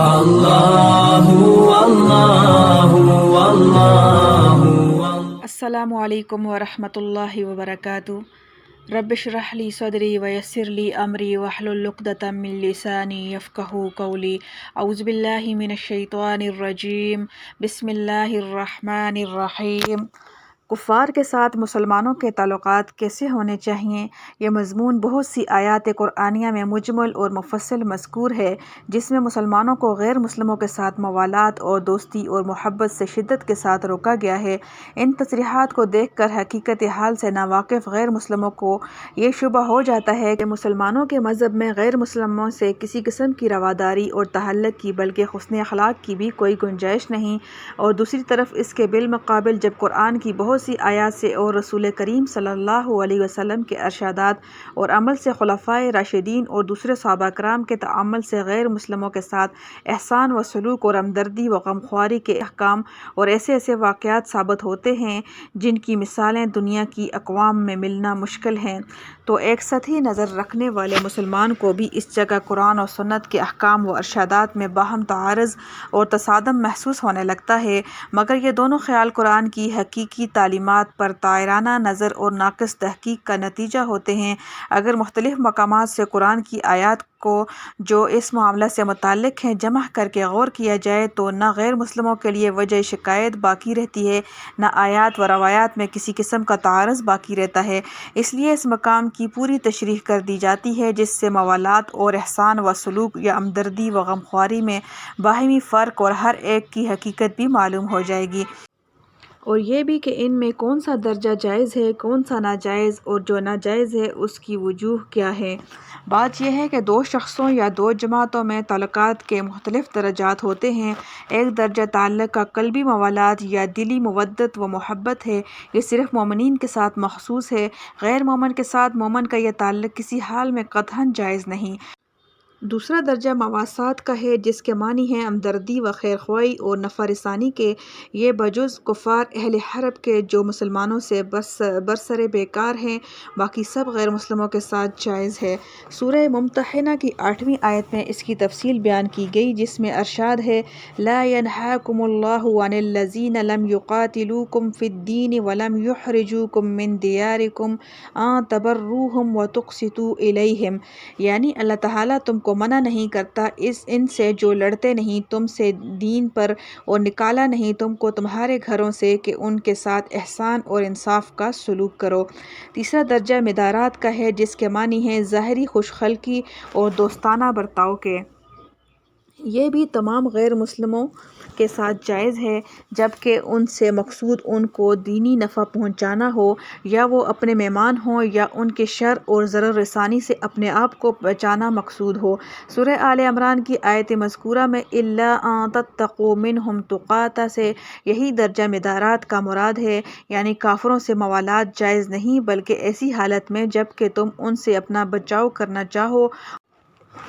اللہ اللہ اللہ۔ السلام علیکم ورحمۃ اللہ وبرکاتہ۔ رب اشرح لی صدری ویسر لی امری واحلل عقدۃ من لسانی یفقہوا قولی۔ اعوذ باللہ من الشیطان الرجیم، بسم اللہ الرحمن الرحیم۔ کفار کے ساتھ مسلمانوں کے تعلقات کیسے ہونے چاہئیں، یہ مضمون بہت سی آیات قرآنیہ میں مجمل اور مفصل مذکور ہے، جس میں مسلمانوں کو غیر مسلموں کے ساتھ موالات اور دوستی اور محبت سے شدت کے ساتھ روکا گیا ہے۔ ان تصریحات کو دیکھ کر حقیقت حال سے ناواقف غیر مسلموں کو یہ شبہ ہو جاتا ہے کہ مسلمانوں کے مذہب میں غیر مسلموں سے کسی قسم کی رواداری اور تعلق کی بلکہ حسن اخلاق کی بھی کوئی گنجائش نہیں، اور دوسری طرف اس کے بالمقابل جب قرآن کی بہت سی آیات سے اور رسول کریم صلی اللہ علیہ وسلم کے ارشادات اور عمل سے خلفائے راشدین اور دوسرے صحابہ کرام کے تعامل سے غیر مسلموں کے ساتھ احسان و سلوک اور ہمدردی و غمخواری کے احکام اور ایسے واقعات ثابت ہوتے ہیں جن کی مثالیں دنیا کی اقوام میں ملنا مشکل ہیں، تو ایک سطحی نظر رکھنے والے مسلمان کو بھی اس جگہ قرآن و سنت کے احکام و ارشادات میں باہم تعارض اور تصادم محسوس ہونے لگتا ہے، مگر یہ دونوں خیال قرآن کی حقیقی تعلیمات پر طائرانہ نظر اور ناقص تحقیق کا نتیجہ ہوتے ہیں۔ اگر مختلف مقامات سے قرآن کی آیات کو جو اس معاملہ سے متعلق ہیں جمع کر کے غور کیا جائے تو نہ غیر مسلموں کے لیے وجہ شکایت باقی رہتی ہے، نہ آیات و روایات میں کسی قسم کا تعارض باقی رہتا ہے۔ اس لیے اس مقام کی پوری تشریح کر دی جاتی ہے جس سے موالات اور احسان و سلوک یا ہمدردی و غمخواری میں باہمی فرق اور ہر ایک کی حقیقت بھی معلوم ہو جائے گی، اور یہ بھی کہ ان میں کون سا درجہ جائز ہے، کون سا ناجائز، اور جو ناجائز ہے اس کی وجوہ کیا ہے۔ بات یہ ہے کہ دو شخصوں یا دو جماعتوں میں تعلقات کے مختلف درجات ہوتے ہیں۔ ایک درجہ تعلق کا قلبی موالات یا دلی مودت و محبت ہے، یہ صرف مومنین کے ساتھ مخصوص ہے، غیر مومن کے ساتھ مومن کا یہ تعلق کسی حال میں قطعاً جائز نہیں۔ دوسرا درجہ مواسات کا ہے، جس کے معنی ہیں ہمدردی و خیرخواہی اور نفع رسانی کے، یہ بجز کفار اہل حرب کے جو مسلمانوں سے برسر بیکار ہیں، باقی سب غیر مسلموں کے ساتھ جائز ہے۔ سورہ ممتحنہ کی 8ویں آیت میں اس کی تفصیل بیان کی گئی، جس میں ارشاد ہے لا ينہاکم اللہ عن الذین لم یقاتلوکم فی الدین ولم یخرجوکم من دیارکم ان تبروہم وتقسطوا الیہم، یعنی اللہ تعالیٰ تم کو منع نہیں کرتا ان سے جو لڑتے نہیں تم سے دین پر اور نکالا نہیں تم کو تمہارے گھروں سے کہ ان کے ساتھ احسان اور انصاف کا سلوک کرو۔ تیسرا درجہ مدارات کا ہے، جس کے معنی ہیں ظاہری خوش خلقی اور دوستانہ برتاؤ کے، یہ بھی تمام غیر مسلموں کے ساتھ جائز ہے، جبکہ ان سے مقصود ان کو دینی نفع پہنچانا ہو، یا وہ اپنے مہمان ہوں، یا ان کے شر اور ضرر رسانی سے اپنے آپ کو بچانا مقصود ہو۔ سورہ آل عمران کی آیت مذکورہ میں الا ان تتقوا منہم تقاۃ سے یہی درجہ مدارات کا مراد ہے، یعنی کافروں سے موالات جائز نہیں بلکہ ایسی حالت میں جب کہ تم ان سے اپنا بچاؤ کرنا چاہو،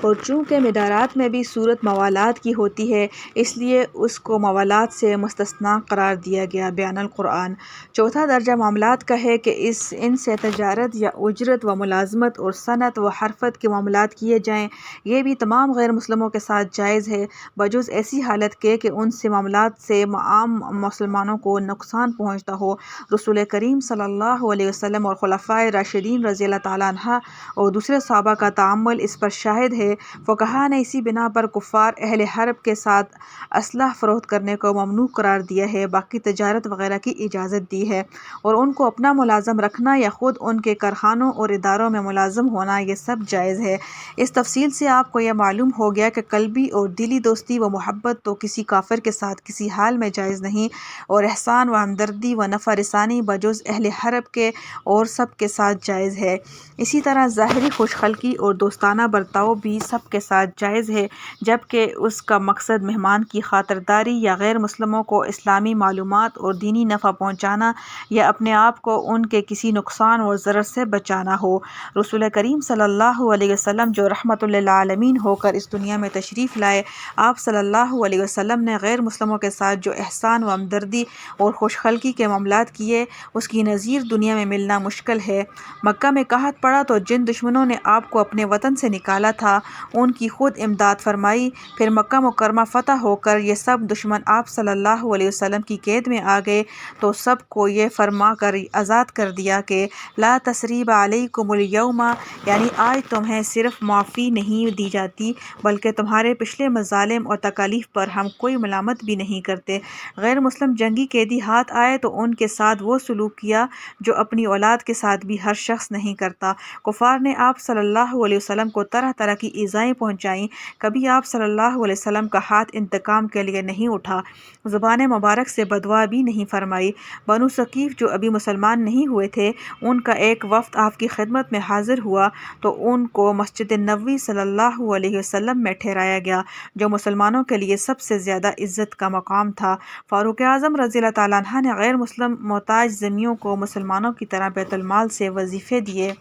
اور چونکہ مدارات میں بھی صورت موالات کی ہوتی ہے اس لیے اس کو موالات سے مستثنیٰ قرار دیا گیا۔ بیان القرآن۔ چوتھا درجہ معاملات کا ہے کہ ان سے تجارت یا اجرت و ملازمت اور صنعت و حرفت کے معاملات کیے جائیں، یہ بھی تمام غیر مسلموں کے ساتھ جائز ہے، بجز ایسی حالت کے کہ ان سے معاملات سے عام مسلمانوں کو نقصان پہنچتا ہو۔ رسول کریم صلی اللہ علیہ وسلم اور خلفائے راشدین رضی اللہ تعالیٰ عنہ اور دوسرے صحابہ کا تعامل اس پر شاہد ہے۔ فقہا نے اسی بنا پر کفار اہل حرب کے ساتھ اسلحہ فروخت کرنے کو ممنوع قرار دیا ہے، باقی تجارت وغیرہ کی اجازت دی ہے، اور ان کو اپنا ملازم رکھنا یا خود ان کے کارخانوں اور اداروں میں ملازم ہونا یہ سب جائز ہے۔ اس تفصیل سے آپ کو یہ معلوم ہو گیا کہ قلبی اور دلی دوستی و محبت تو کسی کافر کے ساتھ کسی حال میں جائز نہیں، اور احسان و ہمدردی و نفع رسانی بجز اہل حرب کے اور سب کے ساتھ جائز ہے۔ اسی طرح ظاہری خوش خلقی اور دوستانہ برتاؤ بھی سب کے ساتھ جائز ہے، جبکہ اس کا مقصد مہمان کی خاطرداری یا غیر مسلموں کو اسلامی معلومات اور دینی نفع پہنچانا یا اپنے آپ کو ان کے کسی نقصان اور ضرر سے بچانا ہو۔ رسول کریم صلی اللہ علیہ وسلم جو رحمت للعالمین ہو کر اس دنیا میں تشریف لائے، آپ صلی اللہ علیہ وسلم نے غیر مسلموں کے ساتھ جو احسان و ہمدردی اور خوش خلقی کے معاملات کیے، اس کی نظیر دنیا میں ملنا مشکل ہے۔ مکہ میں قحط پڑا تو جن دشمنوں نے آپ کو اپنے وطن سے نکالا تھا تھا ان کی خود امداد فرمائی۔ پھر مکہ مکرمہ فتح ہو کر یہ سب دشمن آپ صلی اللہ علیہ وسلم کی قید میں آ گئے تو سب کو یہ فرما کر آزاد کر دیا کہ لا تثریب علیکم الیوم، یعنی آج تمہیں صرف معافی نہیں دی جاتی بلکہ تمہارے پچھلے مظالم اور تکالیف پر ہم کوئی ملامت بھی نہیں کرتے۔ غیر مسلم جنگی قیدی ہاتھ آئے تو ان کے ساتھ وہ سلوک کیا جو اپنی اولاد کے ساتھ بھی ہر شخص نہیں کرتا۔ کفار نے آپ صلی اللہ علیہ وسلم کو طرح طرح کی ایذائیں پہنچائیں، کبھی آپ صلی اللہ علیہ وسلم کا ہاتھ انتقام کے لیے نہیں اٹھا، زبان مبارک سے بددعا بھی نہیں فرمائی۔ بنو ثقیف جو ابھی مسلمان نہیں ہوئے تھے، ان کا ایک وفد آپ کی خدمت میں حاضر ہوا تو ان کو مسجد نبوی صلی اللہ علیہ وسلم میں ٹھہرایا گیا جو مسلمانوں کے لیے سب سے زیادہ عزت کا مقام تھا۔ فاروق اعظم رضی اللہ تعالیٰ عنہ نے غیر مسلم محتاج ذمیوں کو مسلمانوں کی طرح بیت المال سے وظیفے دیے۔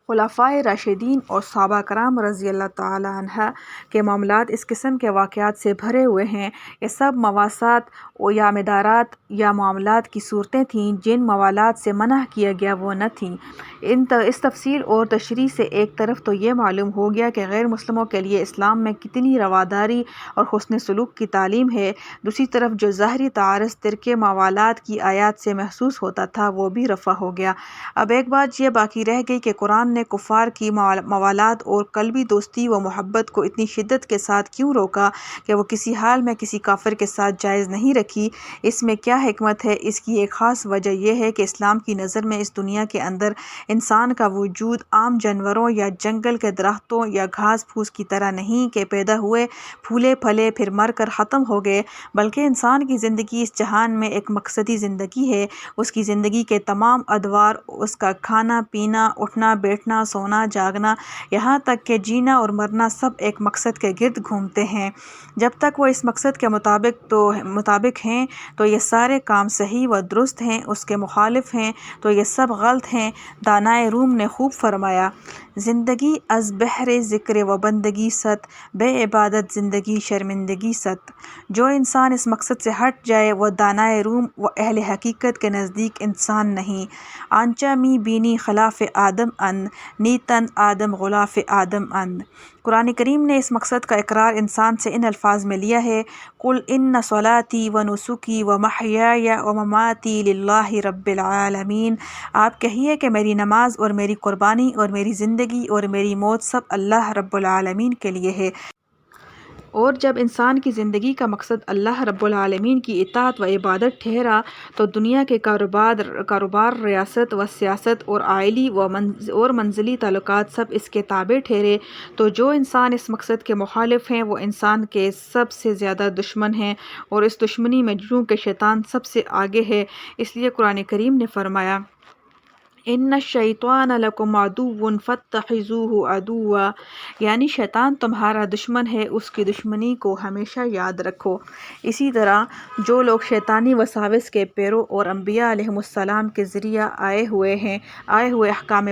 خلفائے راشدین اور صحابہ کرام رضی اللہ تعالیٰ عنہ کے معاملات اس قسم کے واقعات سے بھرے ہوئے ہیں۔ یہ سب مواسات یا مدارات یا معاملات کی صورتیں تھیں جن موالات سے منع کیا گیا وہ نہ تھیں۔ اس تفصیل اور تشریح سے ایک طرف تو یہ معلوم ہو گیا کہ غیر مسلموں کے لیے اسلام میں کتنی رواداری اور حسن سلوک کی تعلیم ہے، دوسری طرف جو ظاہری تعارض ترک موالات کی آیات سے محسوس ہوتا تھا وہ بھی رفع ہو گیا۔ اب ایک بات یہ باقی رہ گئی کہ قرآن نے کفار کی موالات اور قلبی دوستی و محبت کو اتنی شدت کے ساتھ کیوں روکا کہ وہ کسی حال میں کسی کافر کے ساتھ جائز نہیں رکھی؟ اس میں کیا حکمت ہے؟ اس کی ایک خاص وجہ یہ ہے کہ اسلام کی نظر میں اس دنیا کے اندر انسان کا وجود عام جانوروں یا جنگل کے درختوں یا گھاس پھوس کی طرح نہیں کہ پیدا ہوئے، پھولے پھلے، پھر مر کر ختم ہو گئے، بلکہ انسان کی زندگی اس جہان میں ایک مقصدی زندگی ہے۔ اس کی زندگی کے تمام ادوار، اس کا کھانا پینا، اٹھنا بیٹھنا، سونا جاگنا، یہاں تک کہ جینا اور مرنا سب ایک مقصد کے گرد گھومتے ہیں۔ جب تک وہ اس مقصد کے مطابق ہیں تو یہ سارے کام صحیح و درست ہیں، اس کے مخالف ہیں تو یہ سب غلط ہیں۔ دانائے روم نے خوب فرمایا: زندگی از بہر ذکر و بندگی ست، بے عبادت زندگی شرمندگی ست۔ جو انسان اس مقصد سے ہٹ جائے وہ دانائے روم و اہل حقیقت کے نزدیک انسان نہیں۔ آنچہ می بینی خلاف آدم اند، نیتن آدم غلاف آدم اند۔ قرآن کریم نے اس مقصد کا اقرار انسان سے ان الفاظ میں لیا ہے: قل ان صلاتی و نسکی و محیای و مماتی للہ رب العالمین۔ آپ کہیے کہ میری نماز اور میری قربانی اور میری زندگی اور میری موت سب اللہ رب العالمین کے لیے ہے۔ اور جب انسان کی زندگی کا مقصد اللہ رب العالمین کی اطاعت و عبادت ٹھہرا تو دنیا کے کاروبار، ریاست و سیاست اور آئلی اور منزلی تعلقات سب اس کے تابع ٹھہرے۔ تو جو انسان اس مقصد کے مخالف ہیں وہ انسان کے سب سے زیادہ دشمن ہیں، اور اس دشمنی میں چونکہ شیطان سب سے آگے ہے، اس لیے قرآن کریم نے فرمایا: ان الشیطان لکم عدو فاتخذوہ عدوا، یعنی شیطان تمہارا دشمن ہے، اس کی دشمنی کو ہمیشہ یاد رکھو۔ اسی طرح جو لوگ شیطانی وساوس کے پیرو اور انبیاء علیہم السلام کے ذریعہ آئے ہوئے احکام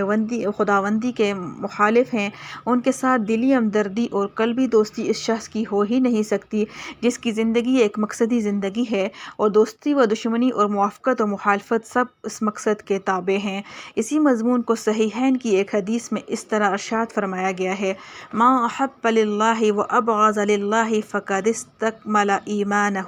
خداوندی کے مخالف ہیں، ان کے ساتھ دلی ہمدردی اور قلبی دوستی اس شخص کی ہو ہی نہیں سکتی جس کی زندگی ایک مقصدی زندگی ہے، اور دوستی و دشمنی اور موافقت و مخالفت سب اس مقصد کے تابع ہیں۔ اسی مضمون کو صحیحین کی ایک حدیث میں اس طرح ارشاد فرمایا گیا ہے: من احب للہ و ابغض للہ فقد استکمل ایمانہ،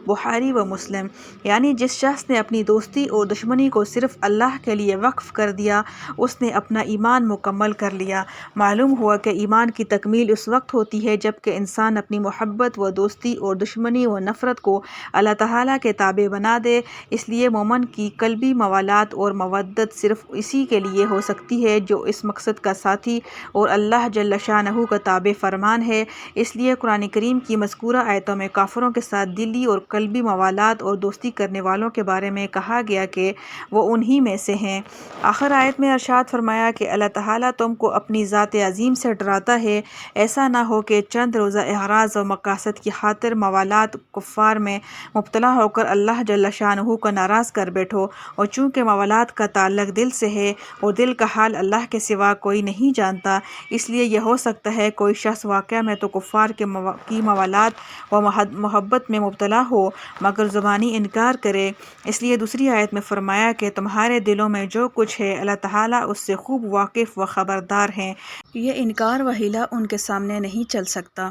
بخاری و مسلم۔ یعنی جس شخص نے اپنی دوستی اور دشمنی کو صرف اللہ کے لیے وقف کر دیا اس نے اپنا ایمان مکمل کر لیا۔ معلوم ہوا کہ ایمان کی تکمیل اس وقت ہوتی ہے جب کہ انسان اپنی محبت و دوستی اور دشمنی و نفرت کو اللہ تعالیٰ کے تابع بنا دے۔ اس لیے مومن کی قلبی موالات اور مودت صرف اسی کے لیے ہو سکتی ہے جو اس مقصد کا ساتھی اور اللہ جل شانہ کا تابع فرمان ہے۔ اس لیے قرآن کریم کی مذکورہ آیتوں میں کافروں کے ساتھ دلی اور قلبی موالات اور دوستی کرنے والوں کے بارے میں کہا گیا کہ وہ انہی میں سے ہیں۔ آخر آیت میں ارشاد فرمایا کہ اللہ تعالیٰ تم کو اپنی ذات عظیم سے ڈراتا ہے، ایسا نہ ہو کہ چند روزہ اعراض و مقاصد کی خاطر موالات کفار میں مبتلا ہو کر اللہ جل شانہ کو ناراض کر بیٹھو، اور چونکہ موالات کا تعلق دل دل سے ہے اور دل کا حال اللہ کے سوا کوئی نہیں جانتا۔ اس لیے یہ ہو سکتا ہے کوئی شخص واقعہ میں تو کفار کی موالات و محبت میں مبتلا ہو مگر زبانی انکار کرے۔ اس لیے دوسری آیت میں فرمایا کہ تمہارے دلوں میں جو کچھ ہے اللہ تعالیٰ اس سے خوب واقف و خبردار ہیں۔ یہ انکار و حیلہ ان کے سامنے نہیں چل سکتا۔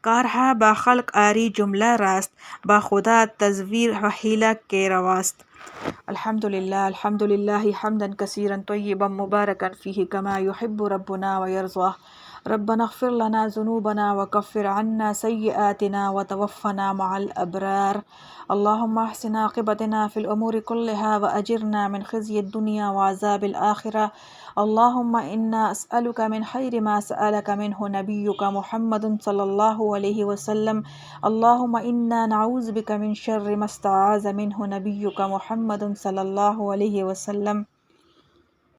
کارہا با خلق آری جملہ راست، با خدا تزویر و حیلہ کے رواست۔ الحمدللہ حمدا کثیرا طیبا مبارکا فیہ کما یحب ربنا و یرضاہ۔ ربنا اغفر لنا ذنوبنا وکفر عنا سیئاتنا وتوفنا مع الابرار۔ اللہم احسن عاقبتنا فی الامور کلہا واجرنا من خزی الدنیا وعذاب الآخرہ۔ اللہم انا اسألک من خیر ما سألک منہ نبیک محمد صلی اللہ علیہ وسلم۔ اللہم انا نعوذ بک من شر ما استعاذ منہ نبیک محمد صلی اللہ علیہ وسلم۔